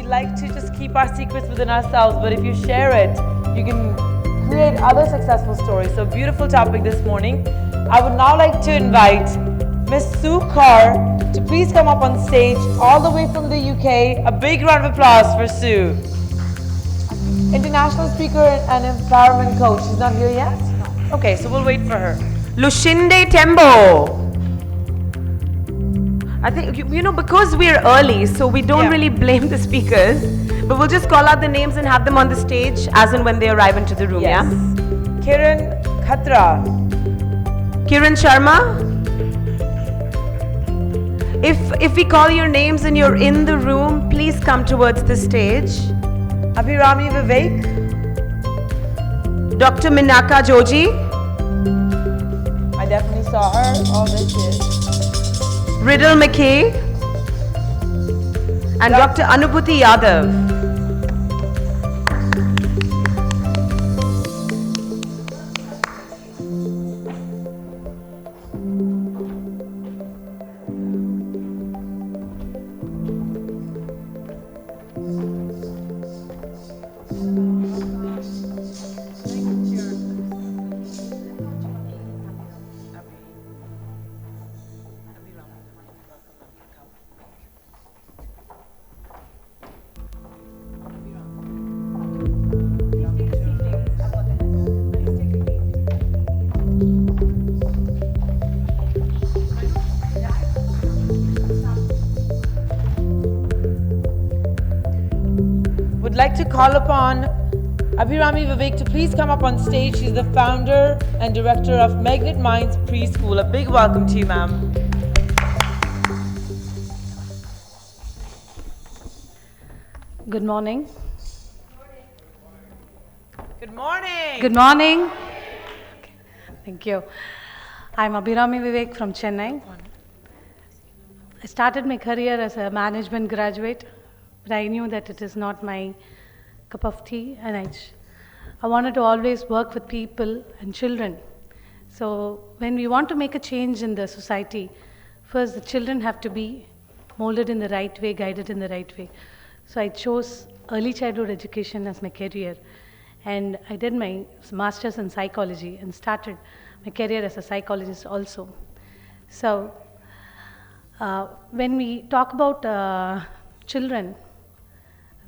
we like to just keep our secrets within ourselves, but if you share it, you can create other successful stories. So beautiful topic this morning. I would now like to invite Miss Sue Carr to please come up on stage all the way from the UK. A big round of applause for Sue. International speaker and empowerment coach. She's not here yet? Okay, so we'll wait for her. Lushinde Tembo. I think, because we're early, so we don't really blame the speakers, but we'll just call out the names and have them on the stage as and when they arrive into the room, yes. Kiran Khatra. Kiran Sharma. If we call your names and you're in the room, please come towards the stage. Abhirami Vivek. Dr. Minaka Joji. I definitely saw her. Oh, there she is. Riddle McKay. And Dr. Anubhuti Yadav. Would like to call upon Abhirami Vivek to please come up on stage. She's the founder and director of Magnet Minds Preschool. A big welcome to you, ma'am. Good morning. Good morning. Good morning. Okay. Thank you. I'm Abhirami Vivek from Chennai. I started my career as a management graduate, but I knew that it is not my cup of tea, and I wanted to always work with people and children. So when we want to make a change in the society, first the children have to be molded in the right way, guided in the right way. So I chose early childhood education as my career, and I did my master's in psychology and started my career as a psychologist also. So when we talk about children,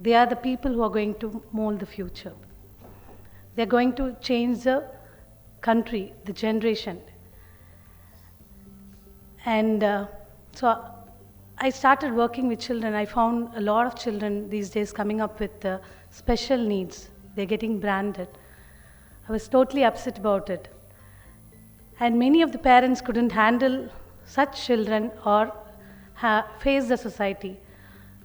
they are the people who are going to mold the future. They're going to change the country, the generation. And so I started working with children. I found a lot of children these days coming up with special needs. They're getting branded. I was totally upset about it. And many of the parents couldn't handle such children or face the society.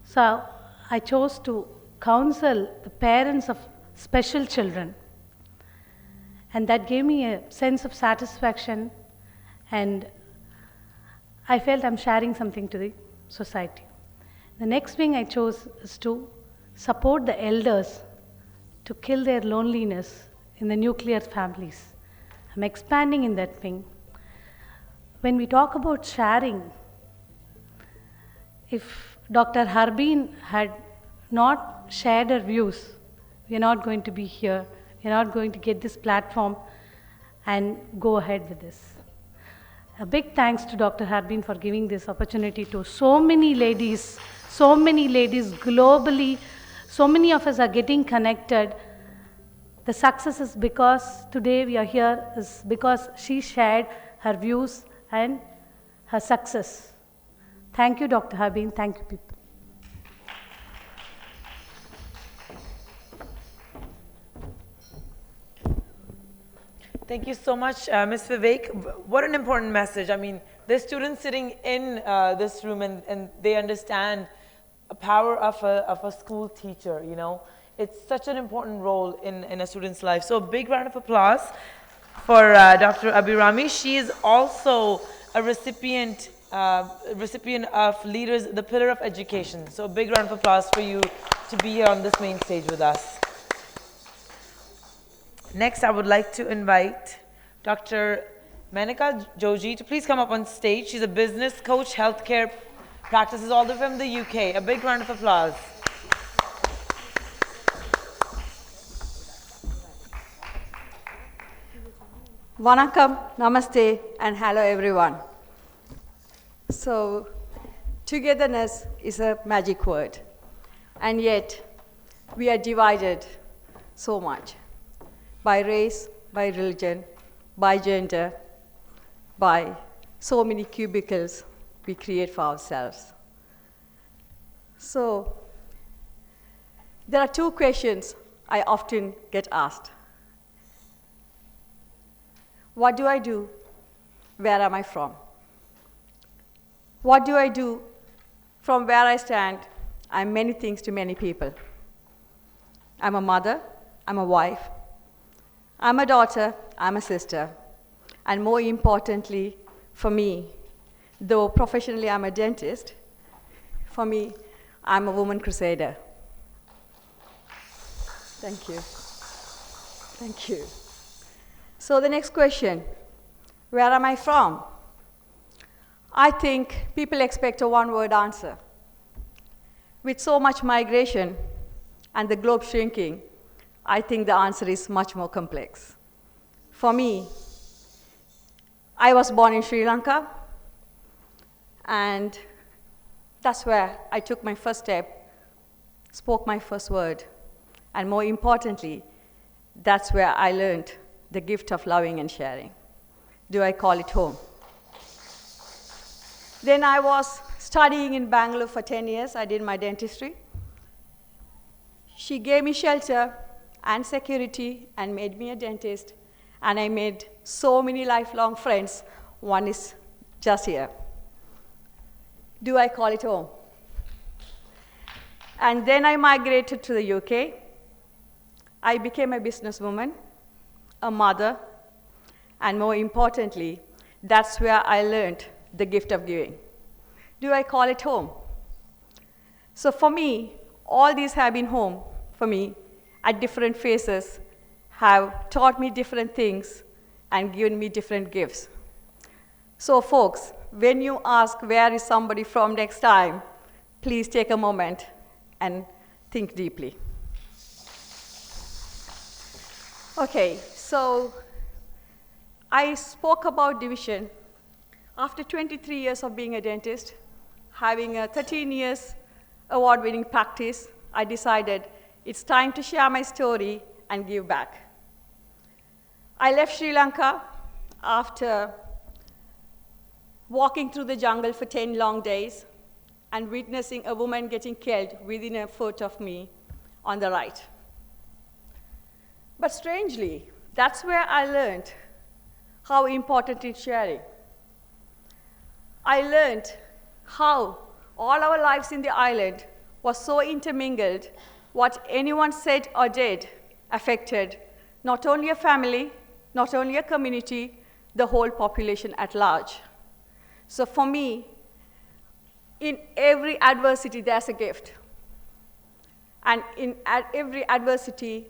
So I chose to counsel the parents of special children. And that gave me a sense of satisfaction, and I felt I'm sharing something to the society. The next thing I chose is to support the elders to kill their loneliness in the nuclear families. I'm expanding in that thing. When we talk about sharing, if Dr. Harbin had not shared her views, we are not going to be here. We are not going to get this platform and go ahead with this. A big thanks to Dr. Harbin for giving this opportunity to so many ladies globally. So many of us are getting connected. The success is because today we are here is because she shared her views and her success. Thank you, Dr. Harbin. Thank you, people. Thank you so much, Ms. Vivek. What an important message. I mean, there's students sitting in this room and they understand the power of a school teacher, you know. It's such an important role in a student's life. So a big round of applause for Dr. Abhirami. She is also a recipient of Leaders, the Pillar of Education. So a big round of applause for you to be here on this main stage with us. Next, I would like to invite Dr. Minaka Joji to please come up on stage. She's a business coach, healthcare practices all the way from the UK. A big round of applause. Vanakkam, namaste, and hello everyone. So, togetherness is a magic word, and yet we are divided so much by race, by religion, by gender, by so many cubicles we create for ourselves. So, there are two questions I often get asked. What do I do? Where am I from? What do I do? From where I stand, I'm many things to many people. I'm a mother, I'm a wife, I'm a daughter, I'm a sister, and more importantly, for me, though professionally I'm a dentist, for me, I'm a woman crusader. Thank you. Thank you. So the next question, where am I from? I think people expect a one-word answer. With so much migration and the globe shrinking, I think the answer is much more complex. For me, I was born in Sri Lanka, and that's where I took my first step, spoke my first word, and more importantly, that's where I learned the gift of loving and sharing. Do I call it home? Then I was studying in Bangalore for 10 years. I did my dentistry. She gave me shelter and security and made me a dentist. And I made so many lifelong friends. One is just here. Do I call it home? And then I migrated to the UK. I became a businesswoman, a mother, and more importantly, that's where I learned the gift of giving. Do I call it home? So for me, all these have been home for me at different phases, have taught me different things and given me different gifts. So folks, when you ask where is somebody from next time, please take a moment and think deeply. Okay, so I spoke about division. After 23 years of being a dentist, having a 13 years award-winning practice, I decided it's time to share my story and give back. I left Sri Lanka after walking through the jungle for 10 long days and witnessing a woman getting killed within a foot of me on the right. But strangely, that's where I learned how important is sharing. I learned how all our lives in the island was so intermingled, what anyone said or did affected not only a family, not only a community, the whole population at large. So for me, in every adversity, there's a gift. And in every adversity,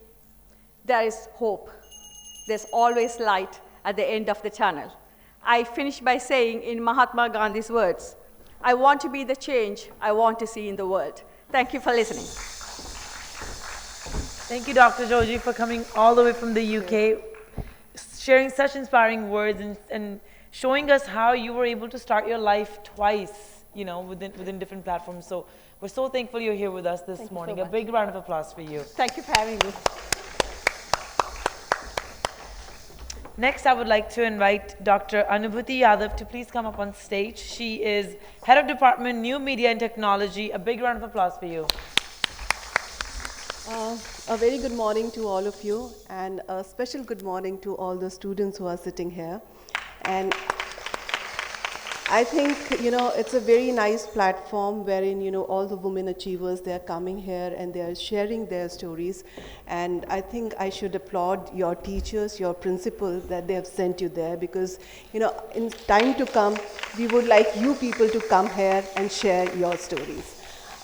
there is hope. There's always light at the end of the tunnel. I finish by saying in Mahatma Gandhi's words, I want to be the change I want to see in the world. Thank you for listening. Thank you, Dr. Joji, for coming all the way from the UK, sharing such inspiring words and showing us how you were able to start your life twice, you know, within different platforms. So we're so thankful you're here with us this morning. So a big round of applause for you. Thank you for having me. Next, I would like to invite Dr. Anubhuti Yadav to please come up on stage. She is Head of Department, New Media and Technology. A big round of applause for you. A very good morning to all of you, and a special good morning to all the students who are sitting here. And I think, you know, it's a very nice platform wherein, you know, all the women achievers, they're coming here and they're sharing their stories. And I think I should applaud your teachers, your principals that they have sent you there, because, you know, in time to come, we would like you people to come here and share your stories.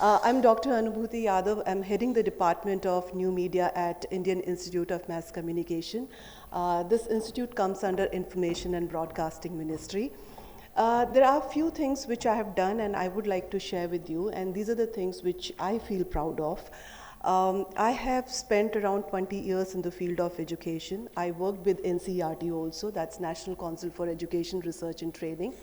I'm Dr. Anubhuti Yadav. I'm heading the Department of New Media at Indian Institute of Mass Communication. This institute comes under Information and Broadcasting Ministry. There are a few things which I have done and I would like to share with you, and these are the things which I feel proud of. I have spent around 20 years in the field of education. I worked with NCERT also, that's National Council for Education, Research and Training.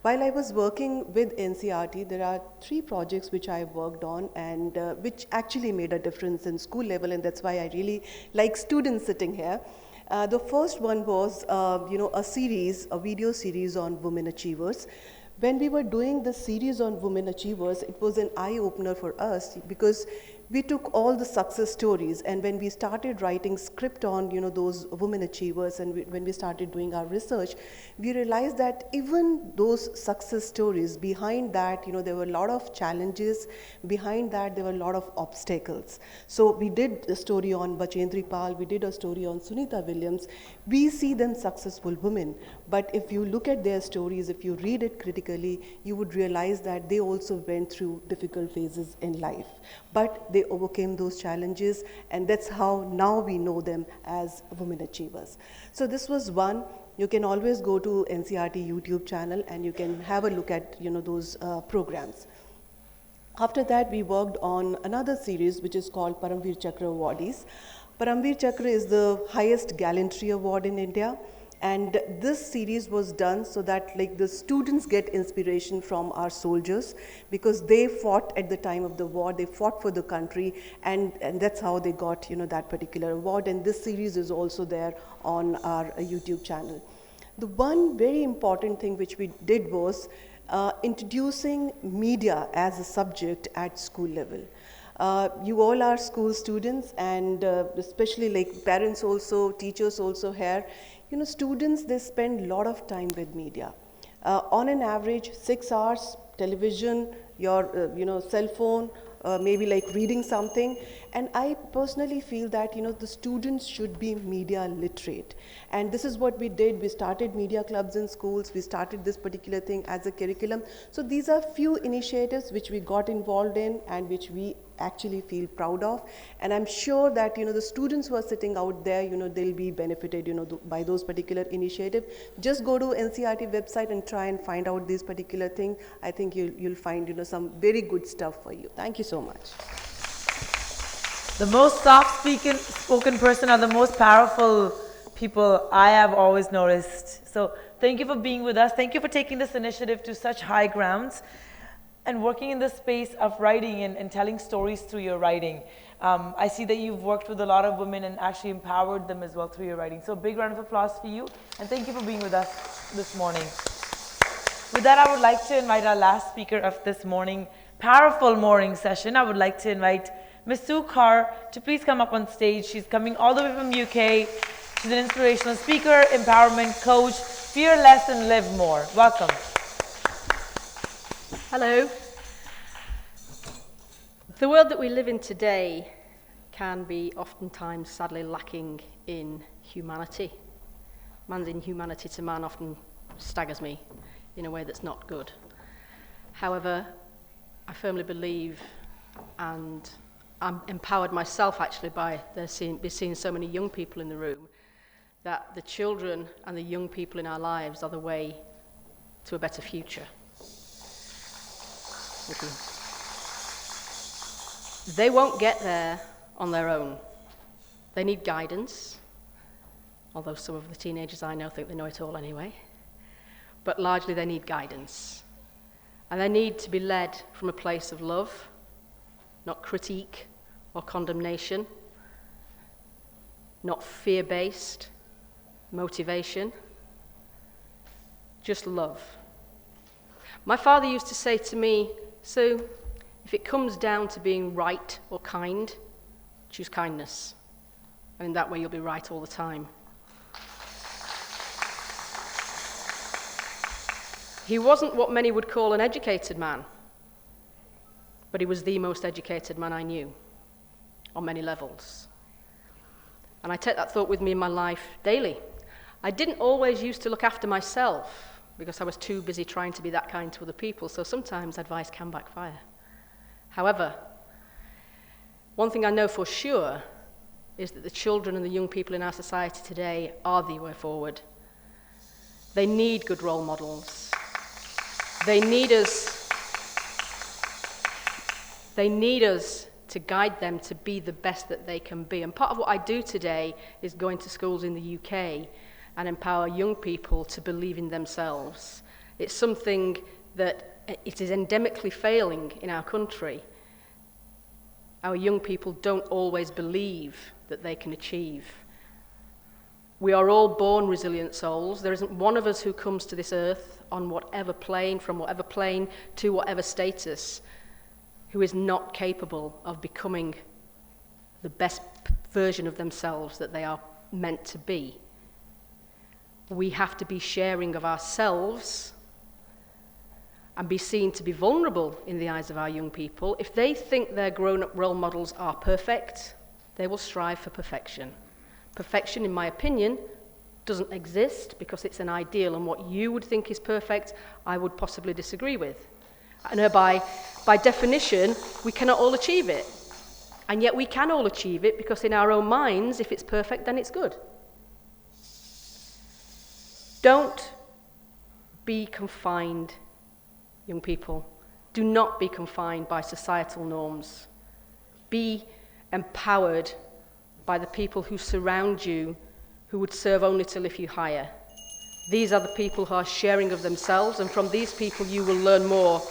While I was working with NCERT, there are 3 projects which I worked on and which actually made a difference in school level, and that's why I really like students sitting here. The first one was, a video series on women achievers. When we were doing the series on women achievers, it was an eye-opener for us because we took all the success stories, and when we started writing script on those women achievers, and when we started doing our research, we realized that even those success stories, behind that there were a lot of challenges, behind that there were a lot of obstacles. So we did a story on Bachendri Pal, we did a story on Sunita Williams. We see them successful women, but if you look at their stories, if you read it critically, you would realize that they also went through difficult phases in life, but they overcame those challenges, and that's how now we know them as women achievers. So this was one. You can always go to NCERT YouTube channel and you can have a look at those programs. After that, we worked on another series which is called Paramveer Chakra Awardees. Paramveer Chakra is the highest gallantry award in India. And this series was done so that the students get inspiration from our soldiers, because they fought at the time of the war, they fought for the country, and that's how they got that particular award. And this series is also there on our YouTube channel. The one very important thing which we did was introducing media as a subject at school level. You all are school students, and especially parents also, teachers also here. Students, they spend a lot of time with media. On an average, 6 hours, television, your cell phone, maybe reading something. And I personally feel that the students should be media literate, and this is what we did. We started media clubs in schools, we started this particular thing as a curriculum. So these are few initiatives which we got involved in and which we actually feel proud of, and I'm sure that the students who are sitting out there, they'll be benefited by those particular initiatives. Just go to NCERT website and try and find out these particular things. I think you'll find some very good stuff for you. Thank you so much. The most soft-spoken person are the most powerful people I have always noticed. So thank you for being with us. Thank you for taking this initiative to such high grounds and working in the space of writing and telling stories through your writing. I see that you've worked with a lot of women and actually empowered them as well through your writing. So a big round of applause for you, and thank you for being with us this morning. With that, I would like to invite our last speaker of this morning, powerful morning session. I would like to invite Ms. Sue Carr to please come up on stage. She's coming all the way from UK. She's an inspirational speaker, empowerment coach, fear less and live more. Welcome. Hello. The world that we live in today can be oftentimes sadly lacking in humanity. Man's inhumanity to man often staggers me in a way that's not good. However, I firmly believe, and I'm empowered myself actually by seeing so many young people in the room, that the children and the young people in our lives are the way to a better future. They won't get there on their own. They need guidance, although some of the teenagers I know think they know it all anyway. But largely they need guidance. And they need to be led from a place of love, not critique or condemnation, not fear-based motivation, just love. My father used to say to me, "Sue, if it comes down to being right or kind, choose kindness. And in that way you'll be right all the time." He wasn't what many would call an educated man, but he was the most educated man I knew on many levels. And I take that thought with me in my life daily. I didn't always used to look after myself because I was too busy trying to be that kind to other people, so sometimes advice can backfire. However, one thing I know for sure is that the children and the young people in our society today are the way forward. They need good role models. They need us to guide them to be the best that they can be. And part of what I do today is going to schools in the UK and empower young people to believe in themselves. It's something that it is endemically failing in our country. Our young people don't always believe that they can achieve. We are all born resilient souls. There isn't one of us who comes to this earth on whatever plane, from whatever plane to whatever status, who is not capable of becoming the best version of themselves that they are meant to be. We have to be sharing of ourselves and be seen to be vulnerable in the eyes of our young people. If they think their grown-up role models are perfect, they will strive for perfection. Perfection, in my opinion, doesn't exist because it's an ideal, and what you would think is perfect, I would possibly disagree with. And by definition, we cannot all achieve it. And yet we can all achieve it because in our own minds, if it's perfect, then it's good. Don't be confined, young people. Do not be confined by societal norms. Be empowered by the people who surround you, who would serve only to lift you higher. These are the people who are sharing of themselves, and from these people you will learn more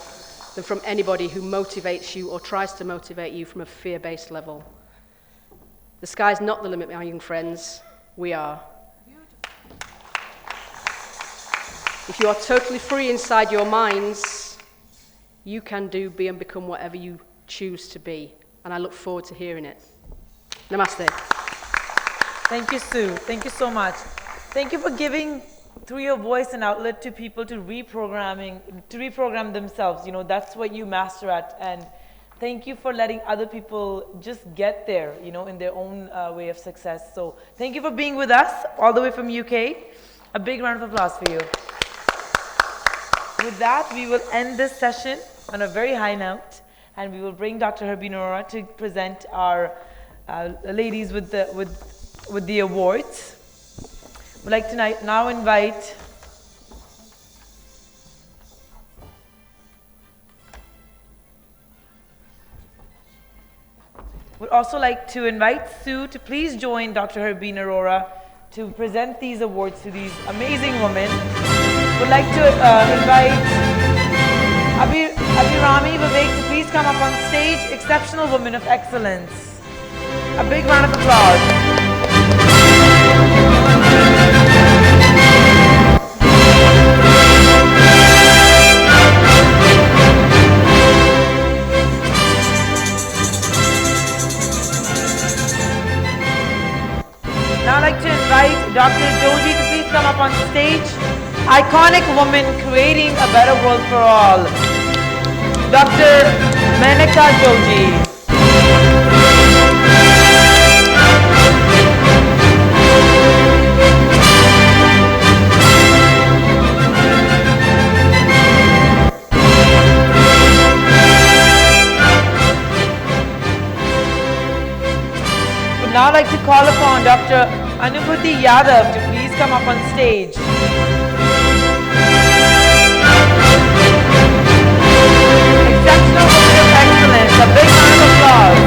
than from anybody who motivates you or tries to motivate you from a fear-based level. The sky's not the limit, my young friends. We are. If you are totally free inside your minds, you can do, be, and become whatever you choose to be. And I look forward to hearing it. Namaste. Thank you, Sue. Thank you so much. Thank you for giving, through your voice, an outlet to people to reprogram themselves. You know, that's what you master at. And thank you for letting other people just get there, you know, in their own way of success. So thank you for being with us all the way from UK. A big round of applause for you. With that, we will end this session on a very high note, and we will bring Dr. Herbine Arora to present our ladies with the awards. We'd like to now invite We'd also like to invite Sue to please join Dr. Herbine Arora to present these awards to these amazing women. We'd like to invite Abhirami Vivek to please come up on stage, exceptional women of excellence. A big round of applause. Now I'd like to invite Dr. Joji to please come up on stage. Iconic woman creating a better world for all. Dr. Menaka Joji. Would now like to call upon Dr. Anubhuti Yadav to please come up on stage. Exceptional woman of excellence. A big round of applause.